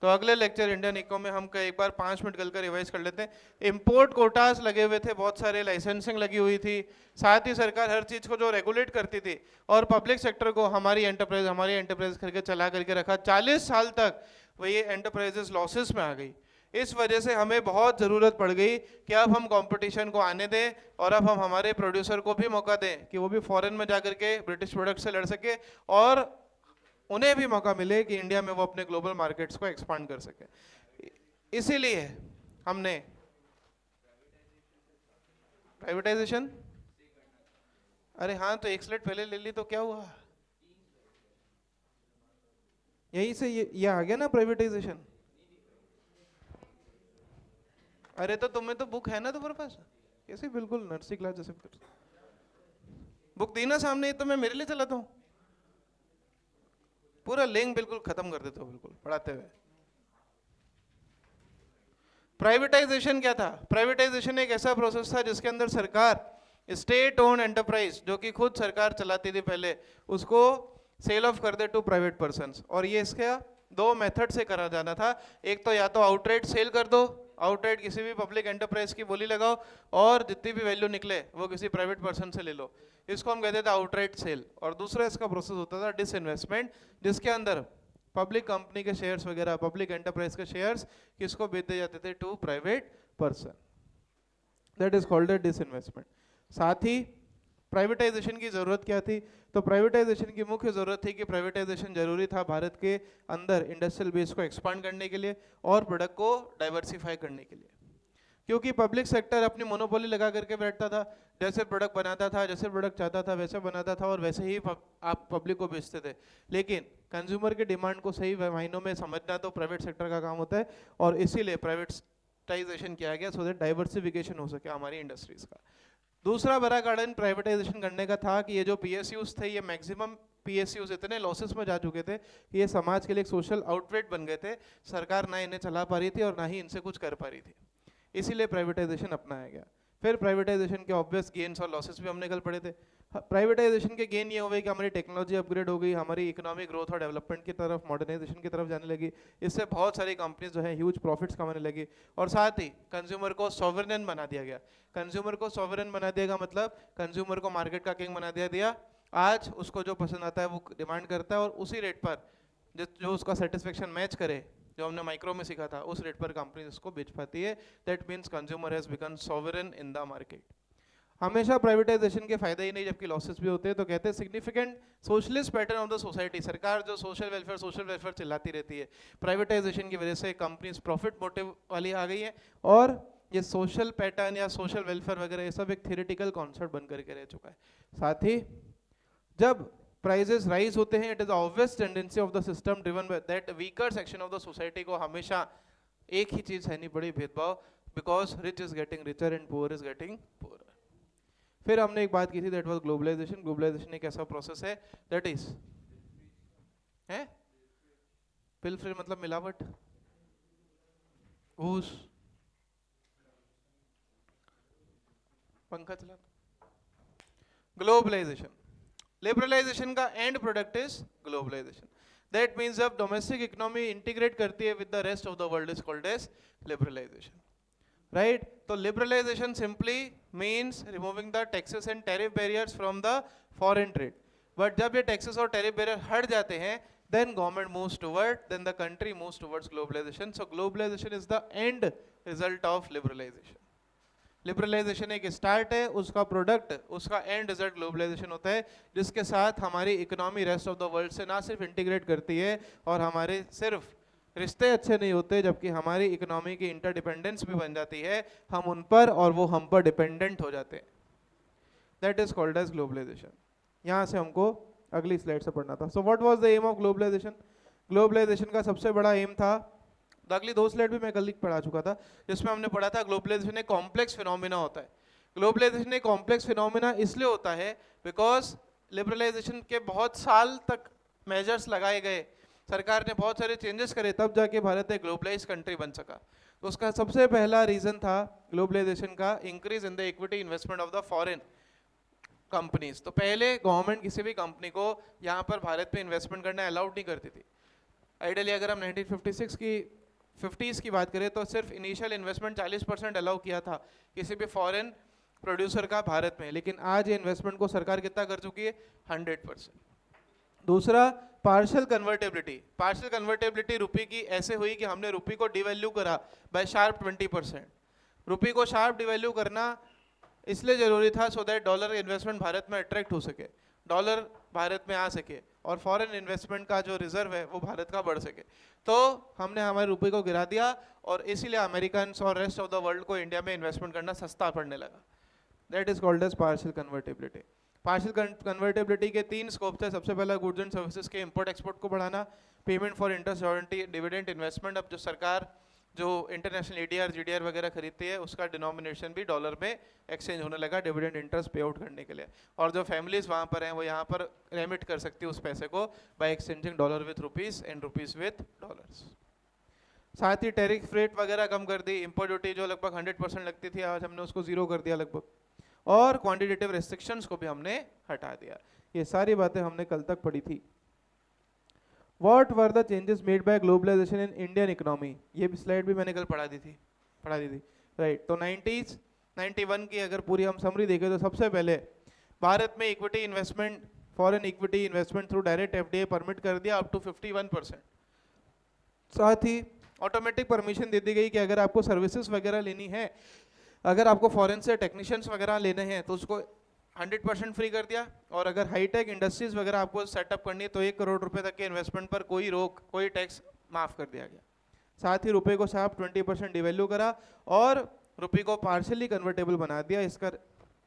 तो अगले lecture Indian eco में हम एक बार 5 मिनट कर रिवाइज कर लेते हैं। इंपोर्ट कोटास लगे हुए थे, बहुत सारे लाइसेंसिंग लगी हुई थी, साथ ही सरकार हर चीज को जो रेगुलेट करती थी, और पब्लिक सेक्टर को हमारी एंटरप्राइज करके चला करके रखा 40 साल तक। वही एंटरप्राइजेस लॉसेस में आ गई। इस वजह से हमें बहुत ज़रूरत पड़ गई कि अब हम कंपटीशन को आने दें, और अब हम हमारे प्रोड्यूसर को भी मौका दें कि वो भी फॉरेन में जाकर के ब्रिटिश प्रोडक्ट से लड़ सके, और उन्हें भी मौका मिले कि इंडिया में वो अपने ग्लोबल मार्केट्स को एक्सपांड कर सके। इसीलिए हमने प्राइवेटाइजेशन, अरे हाँ, तो एक स्लाइड पहले ले ली तो क्या हुआ, यहीं से ये आ गया ना प्राइवेटाइजेशन। अरे तो तुम्हें तो बुक है ना तुम्हारे पास, कैसे बिल्कुल नर्सरी क्लास जैसे बुक दी ना सामने, तो मैं मेरे लिए चलाता हूँ, पूरा लिंक बिल्कुल खत्म कर देते हो बिल्कुल पढ़ाते हुए। प्राइवेटाइजेशन क्या था? प्राइवेटाइजेशन एक ऐसा प्रोसेस था जिसके अंदर सरकार स्टेट ओन एंटरप्राइज, जो कि खुद सरकार चलाती थी पहले, उसको सेल ऑफ कर दे टू प्राइवेट पर्सन्स। और ये इसका 2 मेथड से करा जाना था। एक तो या तो आउटराइट सेल कर दो, आउटराइट किसी भी पब्लिक एंटरप्राइज की बोली लगाओ, और जितनी भी वैल्यू निकले वो किसी प्राइवेट पर्सन से ले लो, इसको हम कहते थे आउटराइट सेल। और दूसरा इसका प्रोसेस होता था डिसइन्वेस्टमेंट, जिसके अंदर पब्लिक कंपनी के शेयर्स वगैरह, पब्लिक एंटरप्राइज के शेयर्स किसको बेच दिए जाते थे? To private person. That is called disinvestment. साथ ही प्राइवेटाइजेशन की जरूरत क्या थी? तो प्राइवेटाइजेशन की मुख्य जरूरत थी कि प्राइवेटाइजेशन जरूरी था भारत के अंदर इंडस्ट्रियल बेस को एक्सपांड करने के लिए और प्रोडक्ट को डाइवर्सिफाई करने के लिए। क्योंकि पब्लिक सेक्टर अपनी मोनोपोली लगा करके बैठता था, जैसे प्रोडक्ट बनाता था, जैसे प्रोडक्ट चाहता था वैसे बनाता था, और वैसे ही आप पब्लिक को बेचते थे। लेकिन कंज्यूमर के डिमांड को सही मायनों में समझना तो प्राइवेट सेक्टर का काम होता है, और इसीलिए प्राइवेटाइजेशन किया गया, सो दैट डाइवर्सिफिकेशन हो सके हमारी इंडस्ट्रीज का। दूसरा बड़ा कारण प्राइवेटाइजेशन करने का था कि ये जो पीएसयूज थे, ये मैक्सिमम पीएसयूज इतने लॉसेस में जा चुके थे कि ये समाज के लिए एक सोशल आउटलेट बन गए थे। सरकार ना इन्हें चला पा रही थी और ना ही इनसे कुछ कर पा रही थी, इसीलिए प्राइवेटाइजेशन अपनाया गया। फिर प्राइवेटाइजेशन के ऑब्वियस गेन्स और लॉसेस भी हमने कल पढ़े थे। प्राइवेटाइजेशन के गेन ये हो गए कि हमारी टेक्नोलॉजी अपग्रेड हो गई, हमारी इकोनॉमिक ग्रोथ और डेवलपमेंट की तरफ, मॉडर्नाइजेशन की तरफ जाने लगी। इससे बहुत सारी कंपनीज जो है ह्यूज प्रॉफिट्स कमाने लगी, और साथ ही कंज्यूमर को सॉवरेन बना दिया गया। कंज्यूमर को सॉवरेन बना दिया मतलब कंज्यूमर को मार्केट का किंग बना दिया। आज उसको जो पसंद आता है वो डिमांड करता है, और उसी रेट पर जो उसका सेटिस्फेक्शन मैच करे, जो हमने माइक्रो में सीखा था, उस रेट पर कंपनी उसको बेच पाती है। That means consumer has become sovereign in the market. हमेशा प्राइवेटाइजेशन के फायदे ही नहीं जबकि लॉसेस भी होते हैं। तो कहते हैं significant socialist pattern of the society, सरकार जो सोशल वेलफेयर चिल्लाती रहती है, प्राइवेटाइजेशन की वजह से कंपनीज प्रॉफिट मोटिव वाली आ गई है, और ये सोशल पैटर्न या सोशल वेलफेयर वगैरह ये सब एक थियोरेटिकल कॉन्सेप्ट बन करके रह चुका है। साथ ही जब प्राइजेस राइज होते हैं, it is obvious tendency of the system driven by that weaker section of the society को हमेशा एक ही चीज सहनी पड़ी, भेदभाव, because rich is getting richer and poor is getting poor. फिर हमने एक बात की थी, दैट वाज ग्लोबलाइजेशन। ग्लोबलाइजेशन एक ऐसा प्रोसेस है दैट इज है पिलफिल मतलब मिलावट, घूस, पंखा चला। ग्लोबलाइजेशन, लिबरलाइजेशन का end product is globalization. That means जब डोमेस्टिक इकोनॉमी इंटीग्रेट करती है with the rest of the world is called as liberalization, right? तो liberalization simply means removing the taxes and tariff barriers from the foreign trade. But जब ये taxes और tariff barrier हट जाते हैं, then government moves toward, then the country moves towards globalization. So globalization is the end result of liberalization. Liberalisation एक start है, उसका product, उसका एंड रिजल्ट ग्लोबलाइजेशन होता है, जिसके साथ हमारी economy rest of the world से ना सिर्फ इंटीग्रेट करती है, और हमारे सिर्फ रिश्ते अच्छे नहीं होते, जबकि हमारी इकोनॉमी की इंटरडिपेंडेंस भी बन जाती है, हम उन पर और वो हम पर डिपेंडेंट हो जाते हैं। That is called as globalisation. यहाँ से हमको अगली स्लाइड से पढ़ना था। So what was the aim of globalisation? Globalisation का सबसे बड़ा एम था, अगली 2 स्लाइड भी मैं कल पढ़ा चुका था, जिसमें हमने पढ़ा था ग्लोबलाइजेशन एक कॉम्प्लेक्स फिनोमिना होता है। ग्लोबलाइजेशन एक कॉम्प्लेक्स फिनोमिना इसलिए होता है बिकॉज लिबरलाइजेशन के बहुत साल तक मेजर्स लगाए गए, सरकार ने बहुत सारे चेंजेस करे, तब जाके भारत एक ग्लोबलाइज कंट्री बन सका। तो उसका सबसे पहला रीजन था ग्लोबलाइजेशन का increase in the equity investment of the foreign companies. तो पहले गवर्नमेंट किसी भी कंपनी को यहाँ पर भारत में इन्वेस्टमेंट करना अलाउड नहीं करती थी। आइडियली अगर हम 1956 की 50s की बात करें तो सिर्फ इनिशियल इन्वेस्टमेंट 40% अलाउ किया था किसी भी फॉरेन प्रोड्यूसर का भारत में, लेकिन आज ये इन्वेस्टमेंट को सरकार कितना कर चुकी है, 100%। दूसरा, पार्शियल कन्वर्टेबिलिटी। पार्शियल कन्वर्टेबिलिटी रुपये की ऐसे हुई कि हमने रुपये को डिवैल्यू करा बाय शार्प 20%। रुपये को शार्प डिवैल्यू करना इसलिए जरूरी था so that dollar investment Bharat में अट्रैक्ट हो सके, डॉलर भारत में आ सके और फॉरेन इन्वेस्टमेंट का जो रिजर्व है वो भारत का बढ़ सके। तो हमने हमारे रुपये को गिरा दिया और इसीलिए अमेरिकन और रेस्ट ऑफ द वर्ल्ड को इंडिया में इन्वेस्टमेंट करना सस्ता पड़ने लगा। That is called as partial convertibility. Partial convertibility के 3 स्कोप थे। सबसे पहला गुड्स एंड सर्विसेज के इंपोर्ट एक्सपोर्ट को बढ़ाना, payment for interest royalty dividend investment. अब जो सरकार जो इंटरनेशनल ईडीआर जीडीआर वगैरह खरीदती है उसका डिनोमिनेशन भी डॉलर में एक्सचेंज होने लगा डिविडेंड इंटरेस्ट पे आउट करने के लिए, और जो फैमिलीज वहाँ पर हैं वो यहाँ पर रेमिट कर सकती है उस पैसे को by exchanging dollar with rupees and rupees with dollars. साथ ही टैरिफ रेट वगैरह कम कर दी, इंपोर्ट ड्यूटी जो लगभग 100% लगती थी आज हमने उसको 0 कर दिया लगभग, और क्वांटिटेटिव रेस्ट्रिक्शंस को भी हमने हटा दिया। ये सारी बातें हमने कल तक पढ़ी थी। What were the changes made by globalization in Indian economy? ये भी स्लाइड भी मैंने कल पढ़ा दी थी राइट। तो 91 की अगर पूरी हम समरी देखें तो सबसे पहले भारत में equity investment, foreign equity investment through direct FDI permit कर दिया अप टू 51%। साथ ही ऑटोमेटिक परमिशन दे दी गई कि अगर आपको सर्विसेज वगैरह लेनी है, अगर आपको फॉरेन से टेक्नीशियंस वगैरह लेने हैं तो उसको 100% फ्री कर दिया, और अगर हाईटेक इंडस्ट्रीज वगैरह आपको सेटअप करनी है तो 1 करोड़ रुपए तक के इन्वेस्टमेंट पर कोई रोक, कोई टैक्स माफ कर दिया गया। साथ ही रुपए को शार्प 20% डिवैल्यू करा और रुपये को पार्शियली कन्वर्टेबल बना दिया। इसका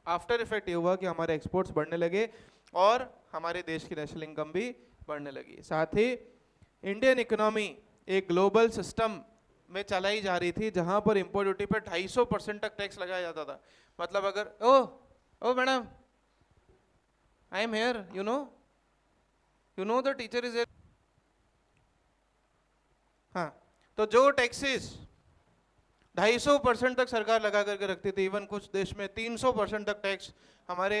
आफ्टर इफेक्ट ये हुआ कि हमारे एक्सपोर्ट्स बढ़ने लगे और हमारे देश की नेशनल इनकम भी बढ़ने लगी। साथ ही इंडियन इकोनॉमी एक ग्लोबल सिस्टम में चलाई जा रही थी जहां पर इंपोर्ट ड्यूटी पर 250% तक टैक्स लगाया जाता था। मतलब अगर oh madam I am here, you know the teacher is, हाँ, तो जो टैक्सेस 250% तक सरकार लगा करके रखती थी, इवन कुछ देश में 300% तक टैक्स हमारे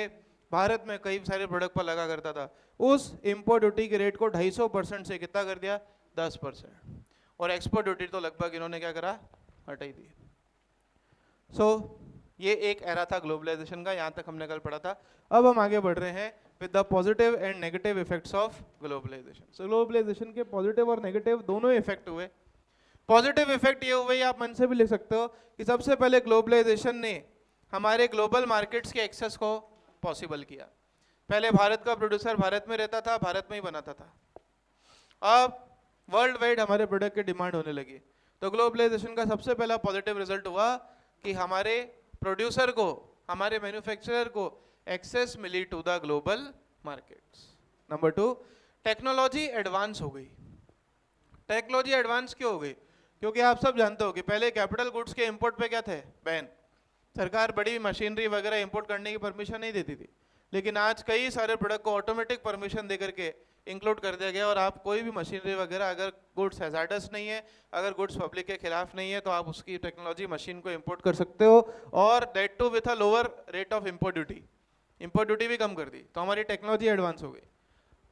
भारत में कई सारे प्रोडक्ट पर लगा करता था, उस इंपोर्ट ड्यूटी के रेट को 250% से कितना कर दिया, 10%। और एक्सपोर्ट ड्यूटी तो लगभग इन्होंने क्या करा, हटा ही दी। सो ये एक एरा था ग्लोबलाइजेशन का, यहाँ तक हमने कल पढ़ा था। अब हम आगे बढ़ रहे हैं with the positive and negative effects of globalisation. So globalisation के पॉजिटिव और नेगेटिव दोनों इफेक्ट हुए। पॉजिटिव इफेक्ट ये हुए, आप मन से भी लिख सकते हो, कि सबसे पहले ग्लोबलाइजेशन ने हमारे ग्लोबल मार्केट्स के एक्सेस को पॉसिबल किया। पहले भारत का प्रोड्यूसर भारत में रहता था, भारत में ही बनाता था, अब वर्ल्ड वाइड हमारे प्रोडक्ट की डिमांड होने लगी। तो ग्लोबलाइजेशन का सबसे पहला पॉजिटिव रिजल्ट हुआ कि हमारे प्रोड्यूसर को, हमारे मैन्युफैक्चरर को एक्सेस मिली to the global markets. Number 2, technology advance हो गई। टेक्नोलॉजी एडवांस क्यों हो गई? क्योंकि आप सब जानते हो कि पहले कैपिटल गुड्स के इंपोर्ट पे क्या थे, बैन। सरकार बड़ी मशीनरी वगैरह इंपोर्ट करने की परमिशन नहीं देती थी, लेकिन आज कई सारे प्रोडक्ट को ऑटोमेटिक परमिशन दे करके इंक्लूड कर दिया गया, और आप कोई भी मशीनरी वगैरह अगर गुड्स हैजार्डस नहीं है, अगर गुड्स पब्लिक के खिलाफ नहीं है, तो आप उसकी टेक्नोलॉजी मशीन को इंपोर्ट कर सकते हो, और that too with a lower rate of import duty. Import duty भी कम कर दी, तो हमारी टेक्नोलॉजी एडवांस हो गई।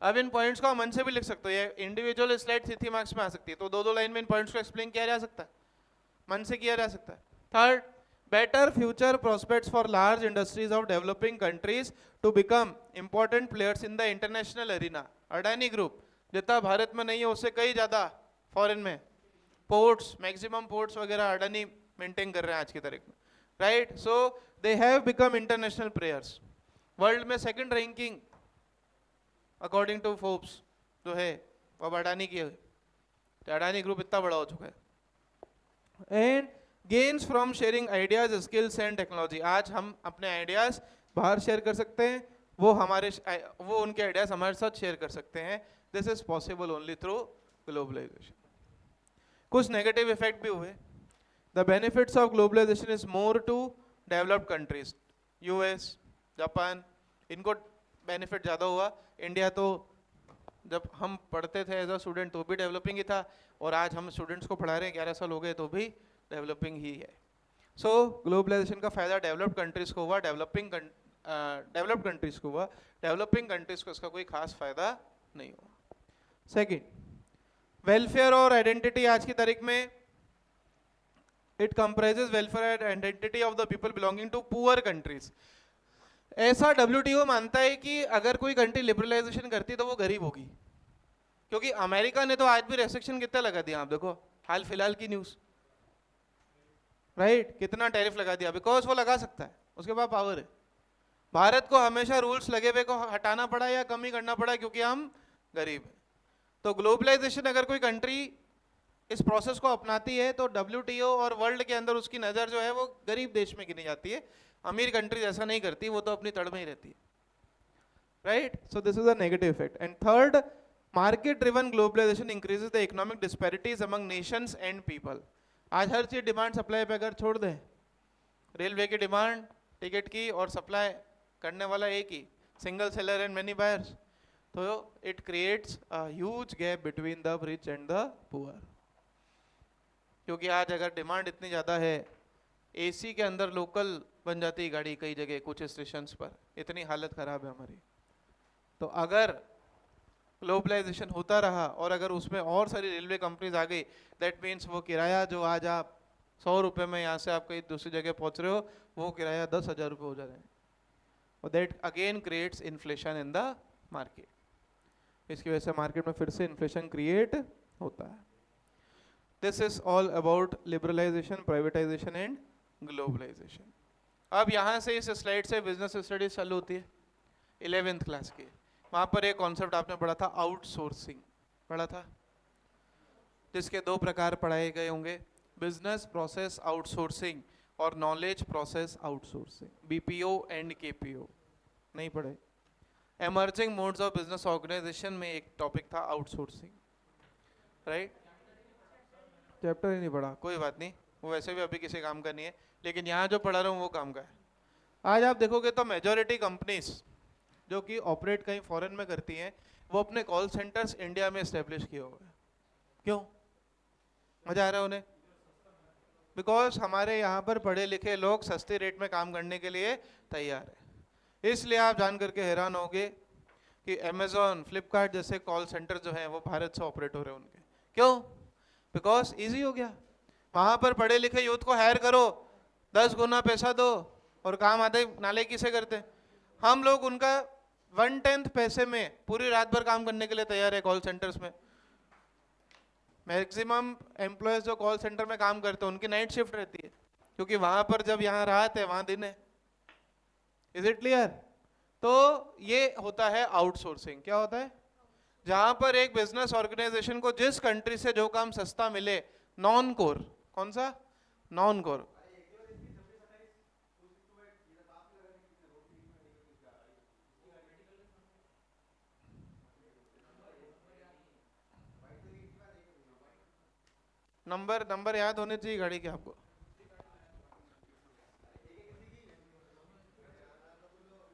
अब इन पॉइंट्स को हम मन से भी लिख सकते हो, ये इंडिविजुअल स्लाइड 3 मार्क्स में आ सकती है, तो 2 लाइन में इन पॉइंट्स को एक्सप्लेन किया जा सकता है, मन से किया जा सकता है। Third, better future prospects for large industries of developing countries to become important players in the international arena. Adani group जितना भारत में नहीं है उससे कई ज्यादा फॉरेन में पोर्ट्स, मैक्सिमम पोर्ट्स वगैरह अडानी मेंटेन कर रहे हैं आज की तारीख में, right. So they have become international players. World में second ranking according to Forbes जो है वो अडानी की है, तो अडानी ग्रुप इतना बड़ा हो चुका है। And gains from sharing ideas, skills and technology. आज हम अपने आइडियाज बाहर शेयर कर सकते हैं, वो उनके आइडियाज हमारे साथ शेयर कर सकते हैं। This is possible only through globalisation. कुछ नेगेटिव इफेक्ट भी हुए। The benefits of globalisation is more to developed countries, US, Japan, इनको बेनिफिट ज़्यादा हुआ। इंडिया तो जब हम पढ़ते थे एज अ स्टूडेंट तो भी डेवलपिंग ही था, और आज हम स्टूडेंट्स को पढ़ा रहे हैं 11 साल हो गए तो भी डेवलपिंग ही है। सो ग्लोबलाइजेशन का फ़ायदा डेवलप्ड कंट्रीज़ को हुआ, डेवलप्ड कंट्रीज़ को हुआ, डेवलपिंग कंट्रीज़ को इसका कोई खास फ़ायदा नहीं हुआ। सेकेंड, वेलफेयर और आइडेंटिटी आज की तारीख में it comprises welfare and identity of the people belonging to poor countries. ऐसा डब्ल्यूटीओ मानता है कि अगर कोई कंट्री लिबरलाइजेशन करती तो वो गरीब होगी, क्योंकि अमेरिका ने तो आज भी रेस्ट्रिक्शन कितना लगा दिया, आप देखो हाल फिलहाल की न्यूज, राइट, कितना टैरिफ लगा दिया, बिकॉज वो लगा सकता है, उसके पास पावर है। भारत को हमेशा रूल्स लगे हुए को हटाना पड़ा या कम ही करना पड़ा क्योंकि हम गरीब हैं। तो ग्लोबलाइजेशन अगर कोई कंट्री इस प्रोसेस को अपनाती है तो डब्ल्यूटीओ और वर्ल्ड के अंदर उसकी नज़र जो है वो गरीब देश में गिनी जाती है, अमीर कंट्रीज ऐसा नहीं करती, वो तो अपनी तड़ में ही रहती है, right. So this is a negative effect. And third, market driven globalisation increases the economic disparities among nations and people. आज हर चीज डिमांड सप्लाई पे अगर छोड़ दें, रेलवे की डिमांड टिकट की और सप्लाई करने वाला एक ही, single seller and many buyers, तो it creates a huge gap between the rich and the poor. क्योंकि आज अगर डिमांड इतनी ज़्यादा है, एसी के अंदर लोकल बन जाती है गाड़ी कई जगह, कुछ स्टेशंस पर, इतनी हालत ख़राब है हमारी। तो अगर ग्लोबलाइजेशन होता रहा और अगर उसमें और सारी रेलवे कंपनीज आ गई, दैट मीन्स वो किराया जो आज आप 100 रुपये में यहाँ से आप कहीं दूसरी जगह पहुँच रहे हो, वो किराया 10,000 रुपये हो जा रहे हैं, और that again creates inflation in the market. इसकी वजह से मार्केट में फिर से इन्फ्लेशन क्रिएट होता है। This is all about liberalisation, privatisation and globalisation. अब यहाँ से इस स्लाइड से बिजनेस स्टडीज चालू होती है 11th क्लास की। वहाँ पर एक कॉन्सेप्ट आपने पढ़ा था, आउटसोर्सिंग पढ़ा था, जिसके दो प्रकार पढ़ाए गए होंगे, बिजनेस प्रोसेस आउटसोर्सिंग और knowledge process outsourcing, BPO and KPO. नहीं पढ़े? Emerging modes of business organisation में एक टॉपिक था आउटसोर्सिंग, राइट। चैप्टर ही नहीं पढ़ा, कोई बात नहीं, वो वैसे भी अभी किसी काम का नहीं है, लेकिन यहाँ जो पढ़ा रहा हूँ वो काम का है। आज आप देखोगे तो मेजॉरिटी कंपनीज जो कि ऑपरेट कहीं फॉरेन में करती हैं, वो अपने कॉल सेंटर्स इंडिया में इस्टेब्लिश किए हुए हैं। क्यों? मजा आ रहा है उन्हें? बिकॉज हमारे यहाँ पर पढ़े लिखे लोग सस्ते रेट में काम करने के लिए तैयार है। इसलिए आप जान करके हैरान होंगे कि अमेजोन, फ्लिपकार्ट जैसे कॉल सेंटर जो हैं वो भारत से ऑपरेट हो रहे हैं उनके। क्यों? बिकॉज ईजी हो गया। वहाँ पर पढ़े लिखे यूथ को हायर करो, 10 गुना पैसा दो और काम आधे नाले की से करते। हम लोग उनका 1/10 पैसे में पूरी रात भर काम करने के लिए तैयार है कॉल सेंटर्स में। मैक्सिमम एम्प्लॉयज जो कॉल सेंटर में काम करते हैं उनकी नाइट शिफ्ट रहती है, क्योंकि वहां पर जब यहाँ रात है वहां दिन है। Is it clear? तो ये होता है आउटसोर्सिंग। क्या होता है? जहां पर एक बिजनेस ऑर्गेनाइजेशन को जिस कंट्री से जो काम सस्ता मिले, नॉन कोर, कौन सा? Non core. नंबर याद होने चाहिए गाड़ी के आपको।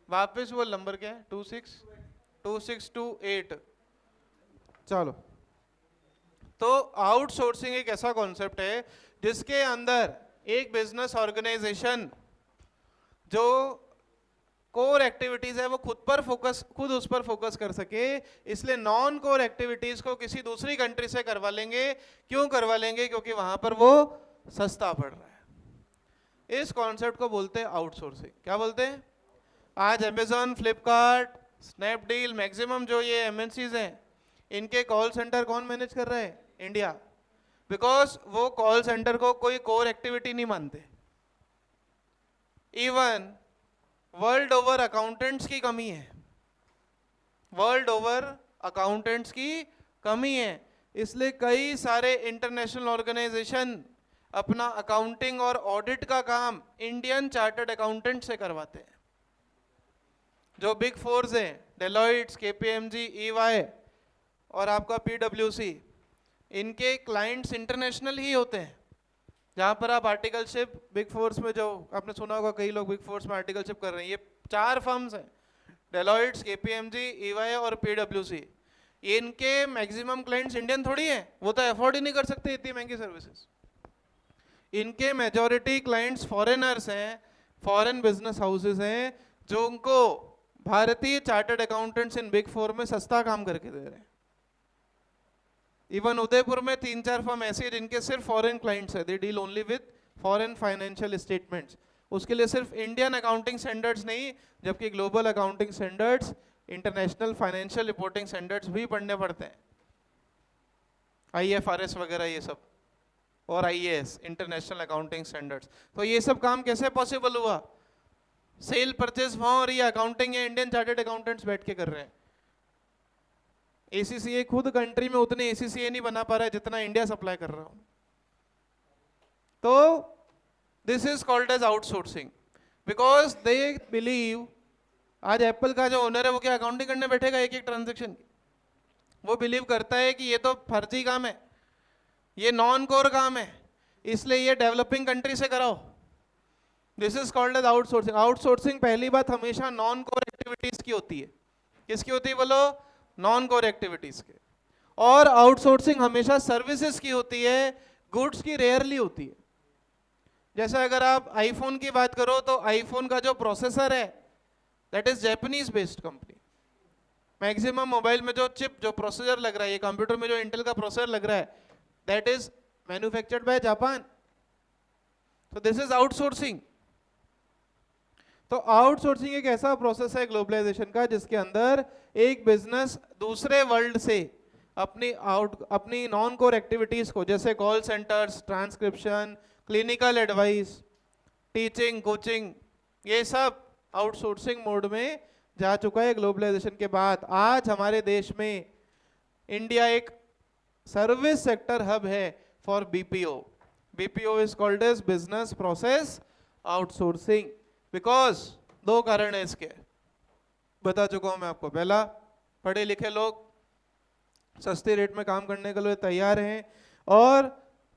वापस वो नंबर क्या है? 2628। चलो, तो आउटसोर्सिंग एक ऐसा कॉन्सेप्ट है जिसके अंदर एक बिजनेस ऑर्गेनाइजेशन जो कोर एक्टिविटीज है वो खुद उस पर फोकस कर सके, इसलिए नॉन कोर एक्टिविटीज को किसी दूसरी कंट्री से करवा लेंगे। क्यों करवा लेंगे? क्योंकि वहां पर वो सस्ता पड़ रहा है। इस कॉन्सेप्ट को बोलते हैं आउटसोर्सिंग। क्या बोलते हैं? आज अमेजॉन, फ्लिपकार्ट, स्नैपडील, मैक्सिमम जो ये एमएनसीज हैं, इनके कॉल सेंटर कौन मैनेज कर रहा है? इंडिया। बिकॉज वो कॉल सेंटर को कोई कोर एक्टिविटी नहीं मानते। इवन वर्ल्ड ओवर अकाउंटेंट्स की कमी है, वर्ल्ड ओवर अकाउंटेंट्स की कमी है, इसलिए कई सारे इंटरनेशनल ऑर्गेनाइजेशन अपना अकाउंटिंग और ऑडिट का काम इंडियन चार्टर्ड अकाउंटेंट से करवाते हैं। जो बिग फोर्स हैं, डेलॉइट्स, केपीएमजी, ईवाई और आपका पीडब्ल्यूसी, इनके क्लाइंट्स इंटरनेशनल ही होते हैं। जहाँ पर आप आर्टिकलशिप, बिग फोर्स में जो आपने सुना होगा कई लोग बिग फोर्स में आर्टिकलशिप कर रहे हैं, ये 4 फर्म्स हैं, डेलॉइट्स, केपीएमजी, ईवाई और पीडब्ल्यूसी। इनके मैक्सिमम क्लाइंट्स इंडियन थोड़ी हैं, वो तो अफोर्ड ही नहीं कर सकते इतनी महंगी सर्विसेज। इनके मेजॉरिटी क्लाइंट्स फॉरेनर्स हैं, फॉरेन बिजनेस हाउसेज हैं, जो उनको भारतीय चार्टर्ड अकाउंटेंट्स इन बिग 4 में सस्ता काम करके दे रहे हैं। इवन उदयपुर में 3-4 फर्म ऐसे हैं जिनके सिर्फ फॉरेन क्लाइंट्स है, they deal only with foreign financial statements. उसके लिए सिर्फ इंडियन अकाउंटिंग स्टैंडर्ड्स नहीं, जबकि global accounting standards, international financial reporting standards भी पढ़ने पड़ते हैं, IFRS वगैरह ये सब, और IAS इंटरनेशनल अकाउंटिंग स्टैंडर्ड्स। तो ये सब काम कैसे पॉसिबल हुआ? सेल परचेज वहां और ये अकाउंटिंग या इंडियन चार्टर्ड अकाउंटेंट्स बैठ के कर रहे हैं। ACCA खुद कंट्री में उतने ACCA नहीं बना पा रहा है जितना इंडिया सप्लाई कर रहा हूं। तो this is called as outsourcing, because they believe, आज एप्पल का जो ओनर है वो क्या अकाउंटिंग करने बैठेगा एक एक ट्रांजेक्शन की? वो बिलीव करता है कि ये तो फर्जी काम है, ये नॉन कोर काम है, इसलिए ये डेवलपिंग कंट्री से कराओ। This is called as outsourcing. Outsourcing पहली बात हमेशा नॉन कोर एक्टिविटीज की होती है। किसकी होती है बोलो? नॉन कोर एक्टिविटीज के। और आउटसोर्सिंग हमेशा सर्विसेज की होती है, गुड्स की रेयरली होती है। जैसे अगर आप आईफोन की बात करो तो आईफोन का जो प्रोसेसर है that is Japanese based company. Maximum mobile में जो चिप, जो प्रोसेसर लग रहा है, ये कंप्यूटर में जो इंटेल का प्रोसेसर लग रहा है, that is manufactured by Japan. तो दिस इज आउटसोर्सिंग। तो आउटसोर्सिंग एक ऐसा प्रोसेस है ग्लोबलाइजेशन का जिसके अंदर एक बिजनेस दूसरे वर्ल्ड से अपनी नॉन कोर एक्टिविटीज को, जैसे call centres, transcription, clinical advice, teaching, coaching, ये सब आउटसोर्सिंग मोड में जा चुका है ग्लोबलाइजेशन के बाद। आज हमारे देश में इंडिया एक सर्विस सेक्टर हब है for BPO। BPO is called as business process outsourcing, because दो कारण है इसके, बता चुका हूं मैं आपको। पहला, पढ़े लिखे लोग सस्ते रेट में काम करने के लिए तैयार हैं, और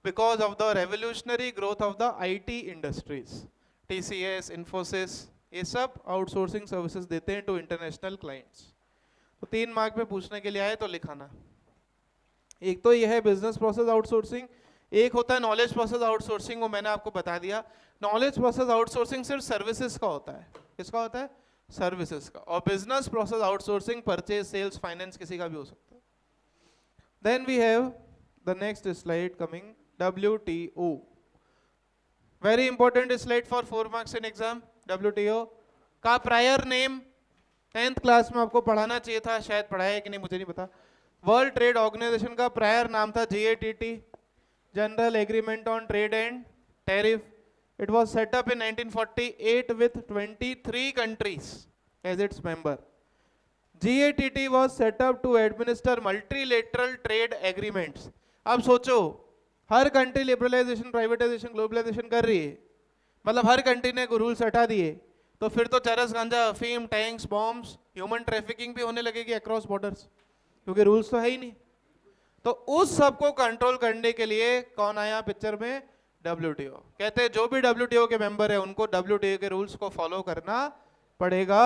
because of the revolutionary growth of the IT industries, TCS, Infosys, ये सब आउटसोर्सिंग सर्विसेज देते हैं टू इंटरनेशनल क्लाइंट्स। तो 3 मार्क में पूछने के लिए आए तो लिखाना। एक तो ये है बिजनेस प्रोसेस आउटसोर्सिंग, एक होता है नॉलेज प्रोसेस आउटसोर्सिंग, वो मैंने आपको बता दिया। नॉलेज प्रोसेस आउटसोर्सिंग सिर्फ सर्विसेज का होता है। किसका होता है? सर्विसेज का। और business process outsourcing purchase, sales, finance, किसी का भी हो सकता है। Then we have the next slide coming, WTO। Very important slide for 4 marks in exam. WTO का प्रायर नेम 10th क्लास में आपको पढ़ाना चाहिए था, शायद पढ़ाया है कि नहीं मुझे नहीं पता। वर्ल्ड ट्रेड ऑर्गेनाइजेशन का प्रायर नाम था GATT, general agreement on trade and tariff. It was set up in 1948 with 23 countries as its member. GATT was set up to administer multilateral trade agreements. अब सोचो, हर कंट्री लिबरलाइजेशन, प्राइवेटाइजेशन, ग्लोबलाइजेशन कर रही है, मतलब हर country ने rules हटा दिए, तो फिर तो चरस, गांजा, अफीम, टैंक्स, बॉम्ब्स, ह्यूमन ट्रैफिकिंग भी होने लगेगी अक्रॉस बॉर्डर्स, क्योंकि रूल्स तो है ही नहीं। तो उस सबको कंट्रोल करने के लिए कौन आया पिक्चर में? WTO। कहते हैं जो भी WTO के मेंबर है उनको WTO के रूल्स को फॉलो करना पड़ेगा।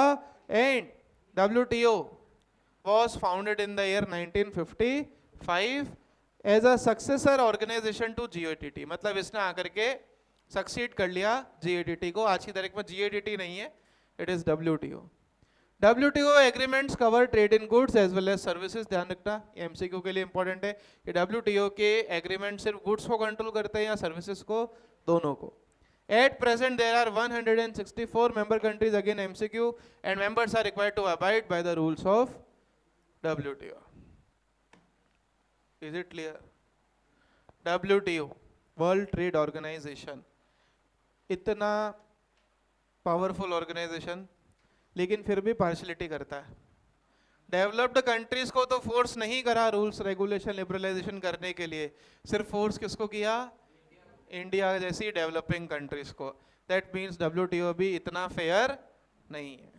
And WTO was founded in the year 1955 as a successor organization to GATT। मतलब इसने आकर के सक्सीड कर लिया GATT को। आज की तारीख में GATT नहीं है, it is WTO। WTO agreements cover trade in goods as well as services. ध्यान रखना, MCQ के लिए इंपॉर्टेंट है कि WTO के एग्रीमेंट सिर्फ गुड्स को कंट्रोल करते हैं या सर्विसेज को, दोनों को। At present there are 164 member countries, again MCQ, and members are required to abide by the rules of WTO. Is it clear? WTO, World Trade Organization, इतना पावरफुल ऑर्गेनाइजेशन, लेकिन फिर भी पार्शलिटी करता है। डेवलप्ड कंट्रीज को तो force नहीं करा रूल्स, रेगुलेशन, लिबरलाइजेशन करने के लिए, सिर्फ फोर्स किसको किया? इंडिया जैसी डेवलपिंग कंट्रीज को। दैट मींस WTO भी इतना फेयर नहीं है।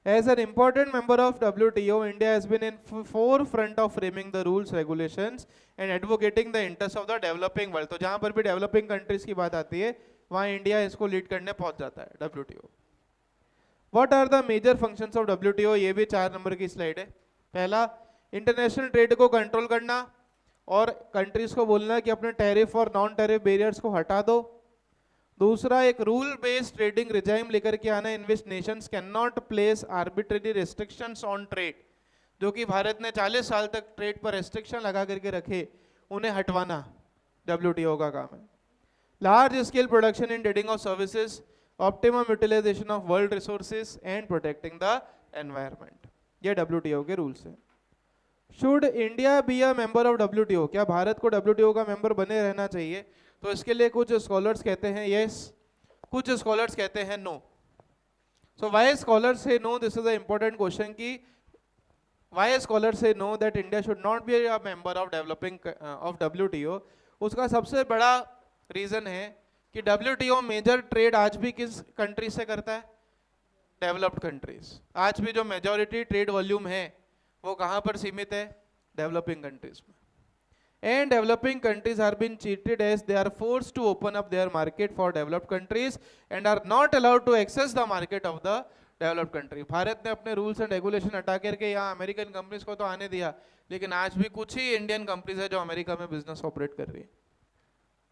As an important member of WTO, India has been in forefront of framing the rules, regulations and advocating the interests of the developing world। तो जहां पर भी डेवलपिंग कंट्रीज की बात आती है वहां इंडिया इसको लीड करने पहुंच जाता है WTO। What are the major functions of WTO? ये भी 4 नंबर की स्लाइड है। पहला, इंटरनेशनल ट्रेड को कंट्रोल करना और कंट्रीज को बोलना कि अपने टैरिफ और नॉन टैरिफ बैरियर्स को हटा दो। दूसरा, एक रूल बेस्ड ट्रेडिंग रिजाइम लेकर के आना in which nations can not place arbitrary restrictions on trade. जो कि भारत ने 40 साल तक ट्रेड पर रेस्ट्रिक्शन लगा करके रखे, उन्हें हटवाना डब्ल्यूटीओ का काम है। Large scale production in trading of services, optimum utilisation of world resources and protecting the environment, ये डब्ल्यूटीओ के रूल्स हैं। Should India be a member of WTO, क्या भारत को डब्ल्यूटीओ का मेंबर बने रहना चाहिए? तो इसके लिए कुछ स्कॉलर्स कहते हैं यस, कुछ स्कॉलर्स कहते हैं no. So why scholars say no, this is a important question कि why scholars say no that India should not be a member of developing of WTO. उसका सबसे बड़ा रीजन है कि डब्ल्यूटीओ मेजर ट्रेड आज भी किस कंट्री से करता है? Developed countries. आज भी जो मेजॉरिटी ट्रेड वॉल्यूम है वो कहां पर सीमित है? डेवलपिंग कंट्रीज में। And developing countries are being treated as they are forced to open up their market for developed countries and are not allowed to access the market of the developed country। Bharat ने अपने rules and regulation हटा करके यहाँ American companies को तो आने दिया, लेकिन आज भी कुछ ही इंडियन कंपनीज है जो अमेरिका में बिजनेस ऑपरेट कर रही है।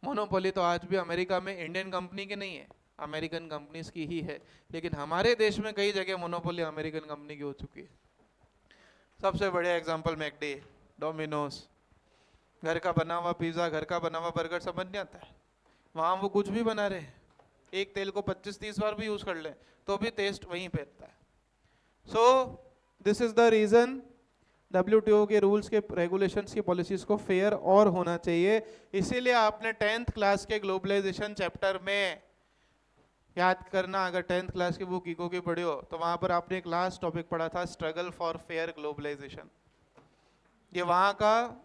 मोनोपोली तो आज भी अमेरिका में इंडियन कंपनी की नहीं है, अमेरिकन कंपनीज की ही है। लेकिन हमारे देश में कई जगह मोनोपोली अमेरिकन कंपनी की हो चुकी है। सबसे बढ़िया एग्जांपल मैकडी, डोमिनोज, घर का बना हुआ पिज्जा, घर का बना हुआ बर्गर समझ नहीं आता है, वहाँ वो कुछ भी बना रहे हैं, एक तेल को 25-30 बार भी यूज कर ले तो भी टेस्ट वहीं पे आता है। So this is the reason WTO के रूल्स के रेगुलेशंस की पॉलिसीज को फेयर और होना चाहिए। इसीलिए आपने 10th क्लास के ग्लोबलाइजेशन चैप्टर में याद करना, अगर 10th क्लास की बुक इको की पढ़ी हो तो वहां पर आपने एक लास्ट टॉपिक पढ़ा था, स्ट्रगल फॉर फेयर ग्लोबलाइजेशन। ये वहां का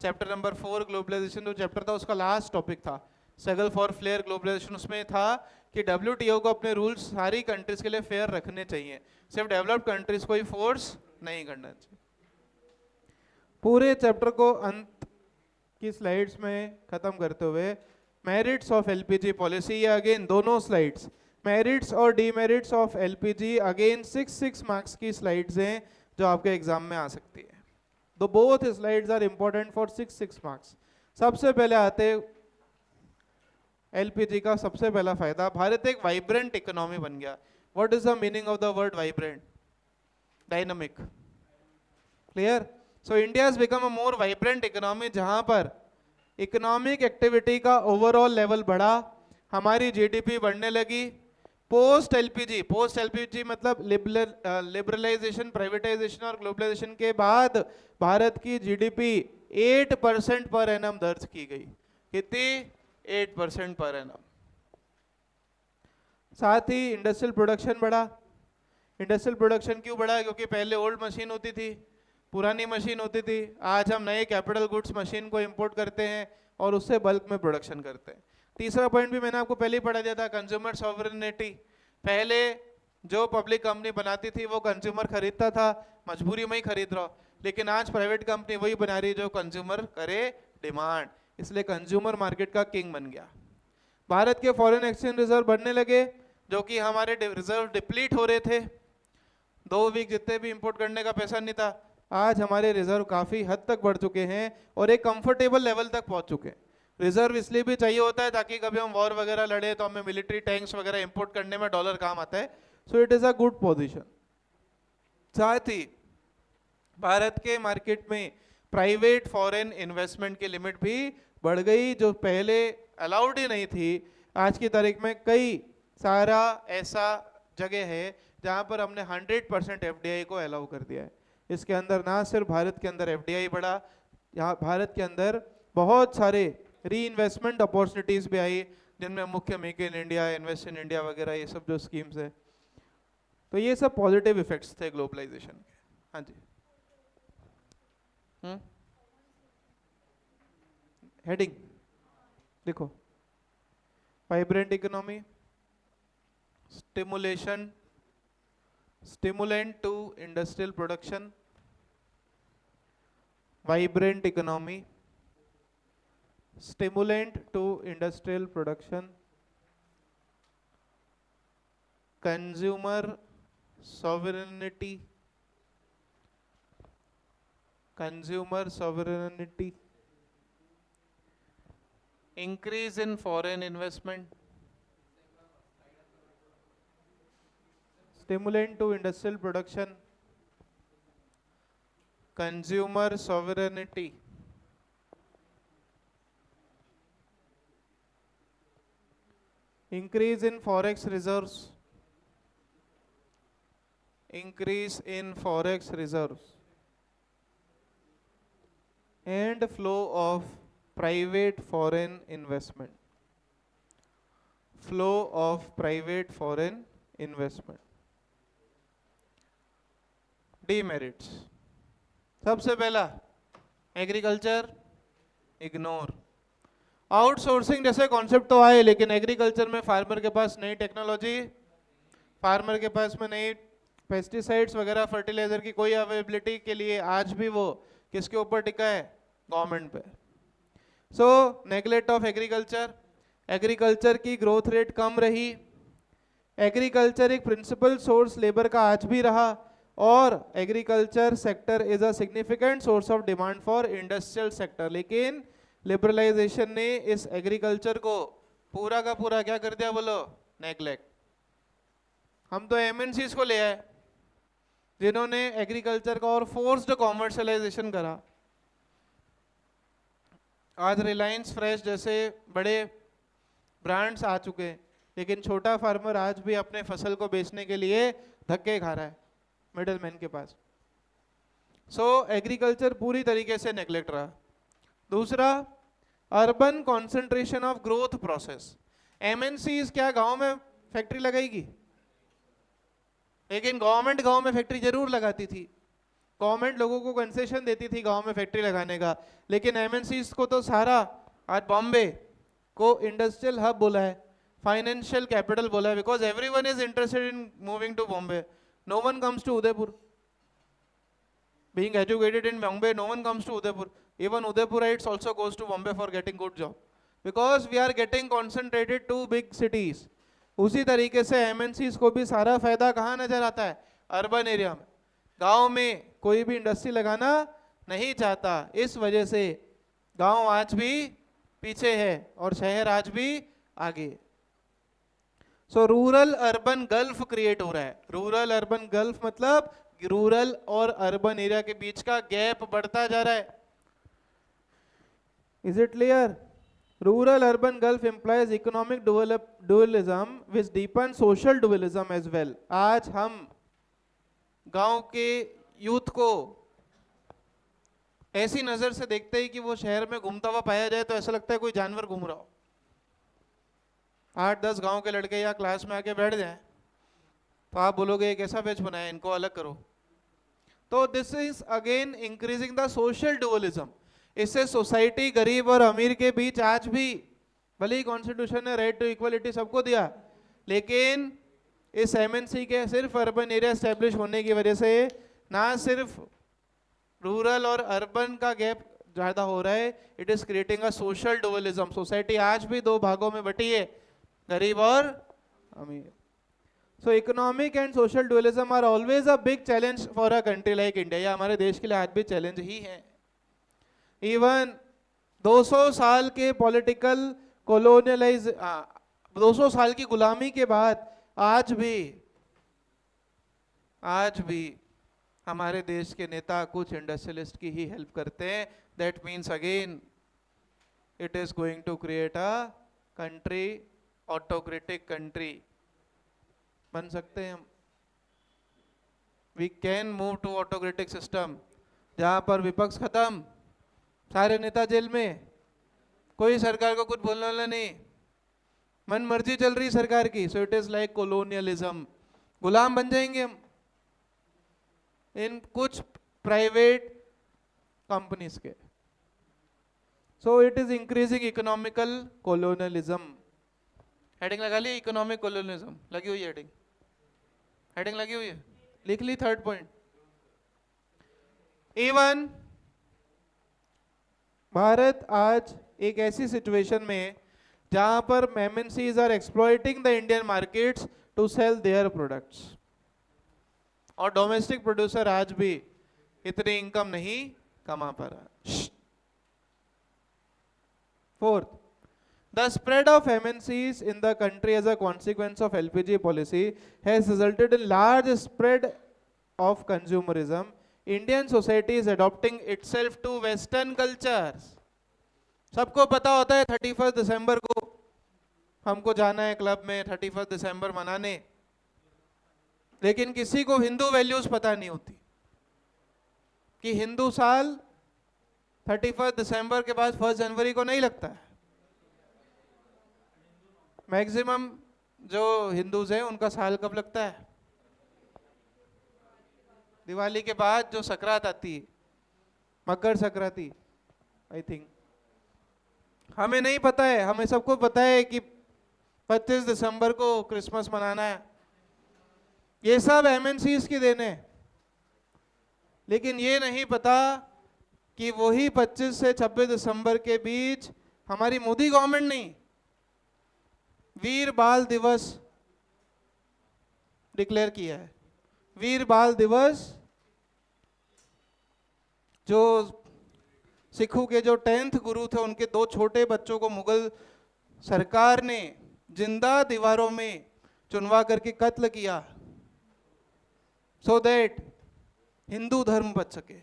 चैप्टर नंबर 4 ग्लोबलाइजेशन जो चैप्टर था उसका लास्ट टॉपिक था, स्ट्रगल फॉर फेयर ग्लोबलाइजेशन। उसमें था कि डब्ल्यूटीओ को अपने रूल्स सारी कंट्रीज के लिए फेयर रखने चाहिए, सिर्फ डेवलप्ड कंट्रीज को ही फोर्स नहीं करना चाहिए। पूरे चैप्टर को अंत की स्लाइड्स में खत्म करते हुए मेरिट्स ऑफ एलपीजी पॉलिसी, ये अगेन दोनों स्लाइड्स मेरिट्स और demerits of LPG, again 6 marks की स्लाइड्स हैं जो आपके एग्जाम में आ सकती है। तो both slides are important for 6 marks. सबसे पहले आते एलपीजी का सबसे पहला फायदा, भारत एक वाइब्रेंट इकोनॉमी बन गया। What is the meaning of the word vibrant? Dynamic, clear? So India has become a more vibrant economy, जहां पर इकोनॉमिक एक्टिविटी का ओवरऑल लेवल बढ़ा, हमारी जीडीपी बढ़ने लगी। पोस्ट एलपीजी मतलब लिबरलाइजेशन, प्राइवेटाइजेशन और ग्लोबलाइजेशन के बाद भारत की जीडीपी 8% पर एनम दर्ज की गई। कितनी? 8% पर एनम। साथ ही इंडस्ट्रियल प्रोडक्शन बढ़ा। इंडस्ट्रियल प्रोडक्शन क्यों बढ़ा? क्योंकि पहले ओल्ड मशीन होती थी, पुरानी मशीन होती थी। आज हम नए कैपिटल गुड्स मशीन को इंपोर्ट करते हैं और उससे बल्क में प्रोडक्शन करते हैं। तीसरा पॉइंट भी मैंने आपको पहले ही पढ़ा दिया था, कंज्यूमर सॉवरेनिटी। पहले जो पब्लिक कंपनी बनाती थी वो कंज्यूमर खरीदता था, मजबूरी में ही खरीद रहा, लेकिन आज प्राइवेट कंपनी वही बना रही है जो कंज्यूमर करे डिमांड, इसलिए कंज्यूमर मार्केट का किंग बन गया। भारत के फॉरेन एक्सचेंज रिजर्व बढ़ने लगे, जो कि हमारे रिजर्व डिप्लीट हो रहे थे। 2 वीक जितने भी इंपोर्ट करने का पैसा नहीं था, आज हमारे रिजर्व काफी हद तक बढ़ चुके हैं और एक कंफर्टेबल लेवल तक पहुंच चुके हैं। रिजर्व इसलिए भी चाहिए होता है ताकि कभी हम वॉर वगैरह लड़े तो हमें मिलिट्री टैंक्स वगैरह इंपोर्ट करने में डॉलर काम आता है। सो it is a good position. साथ ही भारत के मार्केट में प्राइवेट फॉरेन इन्वेस्टमेंट की लिमिट भी बढ़ गई, जो पहले अलाउड ही नहीं थी। आज की तारीख में कई सारा ऐसा जगह है जहां पर हमने 100% एफडीआई को अलाउ कर दिया है। इसके अंदर ना सिर्फ भारत के अंदर एफडीआई बढ़ा, यहाँ भारत के अंदर बहुत सारे री इन्वेस्टमेंट अपॉर्चुनिटीज भी आई, जिनमें मुख्य make in India, invest in India वगैरह ये सब जो स्कीम्स है। तो ये सब पॉजिटिव इफेक्ट्स थे ग्लोबलाइजेशन के। हाँ जी, हेडिंग देखो, vibrant economy, stimulant to industrial production, vibrant economy, stimulant to industrial production, consumer sovereignty, increase in foreign investment, stimulant to industrial production, consumer sovereignty, increase in forex reserves, increase in forex reserves, and flow of private foreign investment, flow of private foreign investment. Demerits, सबसे पहला agriculture ignore. Outsourcing जैसे concept तो आए, लेकिन agriculture में farmer के पास नई technology, farmer के पास में नई पेस्टिसाइड्स वगैरह फर्टिलाइजर की कोई अवेलेबिलिटी के लिए आज भी वो किसके ऊपर टिका है? गवर्नमेंट पे. सो नेग्लेक्ट ऑफ एग्रीकल्चर, एग्रीकल्चर की ग्रोथ रेट कम रही. एग्रीकल्चर एक प्रिंसिपल सोर्स लेबर का आज भी रहा, और agriculture sector is a significant source of demand for industrial sector. लेकिन लिबरलाइजेशन ने इस एग्रीकल्चर को पूरा का पूरा क्या कर दिया? बोलो, नेग्लेक्ट. हम तो एमएनसीज को ले आए जिन्होंने एग्रीकल्चर का और फोर्स्ड कॉमर्शियलाइजेशन करा. आज रिलायंस फ्रेश जैसे बड़े ब्रांड्स आ चुके हैं, लेकिन छोटा फार्मर आज भी अपने फसल को बेचने के लिए धक्के खा रहा है मिडलमैन के पास. सो एग्रीकल्चर पूरी तरीके से नेग्लेक्ट रहा. दूसरा, urban concentration of growth process. MNCs क्या गांव में फैक्ट्री लगाएगी? लेकिन गवर्नमेंट गांव में फैक्ट्री जरूर लगाती थी. गवर्नमेंट लोगों को कंसेशन देती थी गांव में फैक्ट्री लगाने का, लेकिन एमएनसीज को तो सारा, आज बॉम्बे को इंडस्ट्रियल हब बोला है, फाइनेंशियल कैपिटल बोला है, because everyone is interested in moving to Bombay. No one comes to Udaipur. Being educated in Bombay, no one comes to Udaipur. Even Udaipurites also goes to Bombay for getting good job, because we are getting concentrated to big cities. उसी तरीके से MNCs को भी सारा फायदा कहाँ नजर आता है? अर्बन एरिया में. गांव में कोई भी इंडस्ट्री लगाना नहीं चाहता. इस वजह से गांव आज भी पीछे है और शहर आज भी आगे. So rural urban gulf create हो रहा है. रूरल अर्बन गल्फ मतलब रूरल और अर्बन एरिया के बीच का गैप बढ़ता जा रहा है. Is it clear? Rural urban gulf implies economic dualism which deepen social dualism as well. आज हम गांव के यूथ को ऐसी नजर से देखते हैं कि वो शहर में घूमता हुआ पाया जाए तो ऐसा लगता है कोई जानवर घूम रहा हो. 8-10 गांव के लड़के या क्लास में आके बैठ जाएं तो आप बोलोगे एक ऐसा बैच बनाया, इनको अलग करो. तो this is again increasing the social dualism. इससे सोसाइटी गरीब और अमीर के बीच आज भी, भले ही कॉन्स्टिट्यूशन ने राइट टू इक्वलिटी सबको दिया, लेकिन इस एमएनसी के सिर्फ अर्बन एरिया एस्टेब्लिश होने की वजह से ना सिर्फ रूरल और अर्बन का गैप ज्यादा हो रहा है, it is creating a social dualism. Society आज भी दो भागों में बटी है, गरीब और अमीर. So economic and social dualism are always a big challenge for a country like India. ये हमारे देश के लिए आज भी चैलेंज ही है. इवन 200 साल के पॉलिटिकल कोलोनियलाइज 200 साल की गुलामी के बाद आज भी हमारे देश के नेता कुछ इंडस्ट्रियलिस्ट की ही हेल्प करते हैं. That means again it is going to create a country, autocratic country बन सकते हैं हम. We can move to autocratic system जहां पर विपक्ष खत्म, सारे नेता जेल में, कोई सरकार को कुछ बोलने वाला नहीं, मन मर्जी चल रही सरकार की. So it is like colonialism. गुलाम बन जाएंगे हम इन कुछ प्राइवेट कंपनीज के. So it is increasing economical colonialism. Heading लगा ली, इकोनॉमिक कोलोनियलिज्म लगी हुई है. हेडिंग लगी हुई है, लिख ली. थर्ड पॉइंट, इवन भारत आज एक ऐसी सिचुएशन में जहां पर MNCs are exploiting the Indian markets to sell their products, और डोमेस्टिक प्रोड्यूसर आज भी इतनी इनकम नहीं कमा पा रहा. Fourth, the spread of MNCs in the country as a consequence of LPG policy has resulted in large spread of consumerism Indian society is adopting itself to western cultures. सबको पता होता है 31 दिसंबर को हमको जाना है क्लब में 31 दिसंबर मनाने, लेकिन किसी को हिंदू वैल्यूज पता नहीं होती कि हिंदू साल 31 दिसंबर के बाद 1 जनवरी को नहीं लगता है। मैक्सिमम जो हिंदूज हैं उनका साल कब लगता है? दिवाली के बाद जो संक्रांत आती है, मकर संक्रांति आई थिंक। हमें नहीं पता है, हमें सबको पता है कि 25 दिसंबर को क्रिसमस मनाना है। ये सब एमएनसीज की देन है, लेकिन ये नहीं पता कि वही 25 से 26 दिसंबर के बीच हमारी मोदी गवर्नमेंट ने वीर बाल दिवस डिक्लेयर किया है। वीर बाल दिवस जो सिखों के जो 10th गुरु थे, उनके 2 छोटे बच्चों को मुगल सरकार ने जिंदा दीवारों में चुनवा करके कत्ल किया, सो दैट हिंदू धर्म बच सके।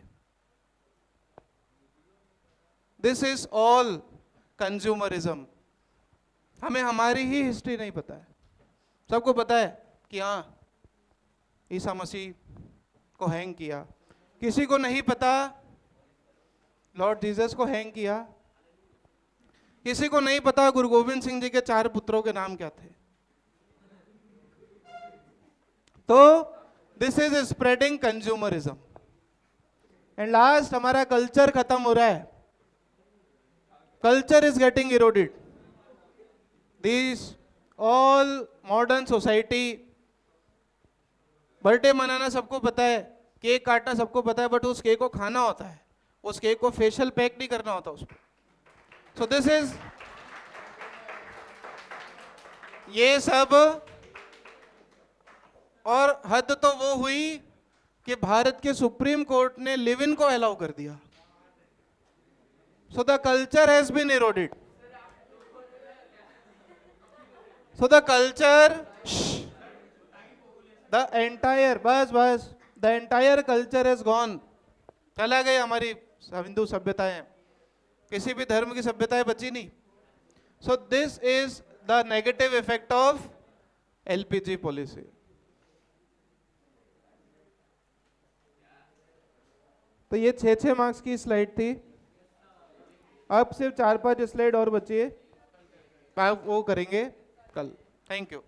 This is all consumerism. हमें हमारी ही हिस्ट्री नहीं पता है। सबको पता है कि हाँ ईसा मसीह को हैंग किया, किसी को नहीं पता लॉर्ड जीसस को हैंग किया, किसी को नहीं पता गुरु गोविंद सिंह जी के 4 पुत्रों के नाम क्या थे। तो this is spreading consumerism. And last, हमारा कल्चर खत्म हो रहा है। Culture is getting eroded. This all modern society, birthday मनाना सबको पता है, केक काटना सबको पता है, बट उस केक को खाना होता है, उस केक को फेशियल पैक नहीं करना होता उसको। सो दिस इज, ये सब, और हद तो वो हुई कि भारत के सुप्रीम कोर्ट ने लिव इन को अलाउ कर दिया। So the culture has been eroded. So the culture, the entire, बस the entire culture is gone. चला गई हमारी हिंदू सभ्यताएं, किसी भी धर्म की सभ्यताएं बची नहीं। सो this is the negative effect of LPG policy. तो ये 6 मार्क्स की स्लाइड थी। अब सिर्फ 4-5 स्लाइड और बची है, वो करेंगे कल। Thank you.